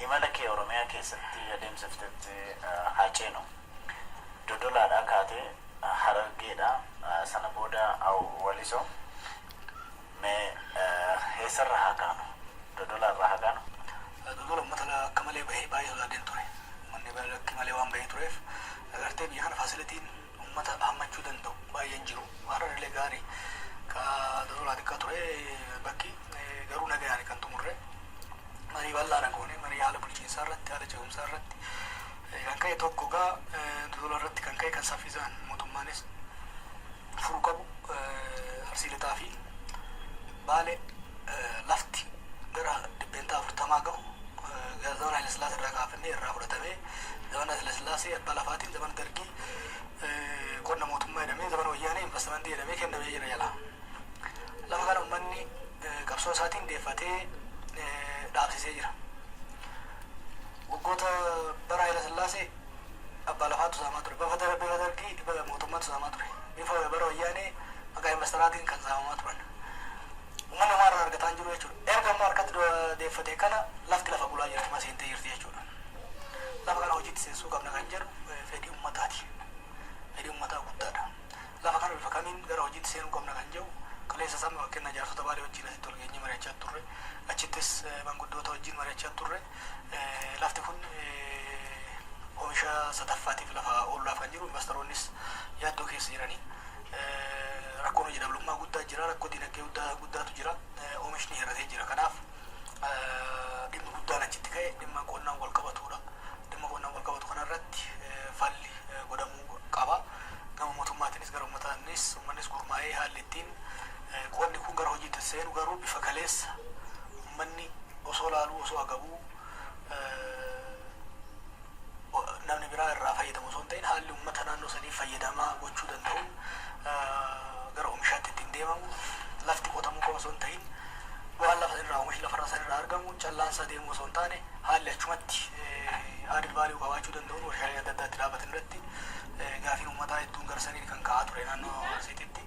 imala kee Oromiyaa keessatti adeemsiftetti Haceeno dodolaadhaa kaatee Harargeedha sana booda Waliso mee eessarra haa kaanu dodolaarra haa kaanu dodola uummata akka malee baay'ee sodaadeen ture uummanni akka malee waan bahee tureef agartee biyya kana faasilitiin uummata hammachuu danda'u baay'een jiru Hararlee gaarii ka dodolaa xiqqaa ture bakki garuu nagayaan kan xumurre marii bal'aadha goone marii haala bulchiinsaa irratti haala ce'umsaa irratti kan ka'e tokko gaa dodola irratti kan ka'e kan saffisaan mootummaanis furuu qabu Arsii Lixaa fi Baalee lafti gara 40 gahu zaman Haile Sillaasee irraa kaafannee irraa fudhatamee zaman Haile Sillaasee abbaa lafaatiin zaman Dargii qonna mootummaa jedhamee zaman wayyaanee investimentii jedhamee kennamee jira jala lafa kana uummanni qabsoo isaatiin deeffatee dhaabsisee jira. Waggoota bara Haile Sillaasee abbaa lafaatu saamaa ture bifa Dargii mootummaatu saamaa ture bifa bara wayyaanee maqaa investoraatiin kan saamamaa turan. Uummanni waan argataa jiru jechuudha. Erga ammoo harkatti deeffatee kana lafti lafa bulaa jirti maseentee jirti jechuudha. Lafa kana hojiitti seensuu qabna kan jedhu fedhii uummataati. Fedhii uummataa guddaadha. Lafa kana bifa kamiin gara hojiitti seenuu qabna kan jedhu qaleessa sama fakkeenya jaarsota Baalee wajjin asitti ol geenye mari'achaa turre. Achittis manguddoota wajjin mari'achaa turre. Lafti kun oomisha sadaffaatiif lafa ooluudhaaf kan jiru investoroonnis yaaddoo keessa jiranii. Rakkoon hojii dhabdummaa guddaa jira rakkoo dinagdee guddaatu jira oomishni hir'atee jira kanaaf dhimma guddaan achitti ka'e dhimma qonnaan wal qabatudha dhimma qonnaan wal qabatu kanarratti falli godhamuu qaba gama mootummaatiinis gara uummataanis uummannis gurmaa'ee haalli ittiin qonni kun gara hojiitti seenu garuu bifa kaleessa uummanni osoo laaluu osoo agabuu namni biraa irraa fayyadamu osoo hin ta'in haalli uummata naannoo sanii fayyadamaa gochuu danda'uun gara oomishaatti ittiin deemamu lafti qotamuu qaba osoo hin ta'in waan lafa irraa oomishi lafarraa san irraa argamu callaansaa deemuu osoo hin taane haalli achumatti aadil baalii qabaachuu danda'uun warshaalee adda addaatti dhaabatan irratti gaafiin uummataa hedduun gara sanii kan ka'aa ture naannoo Arsiititti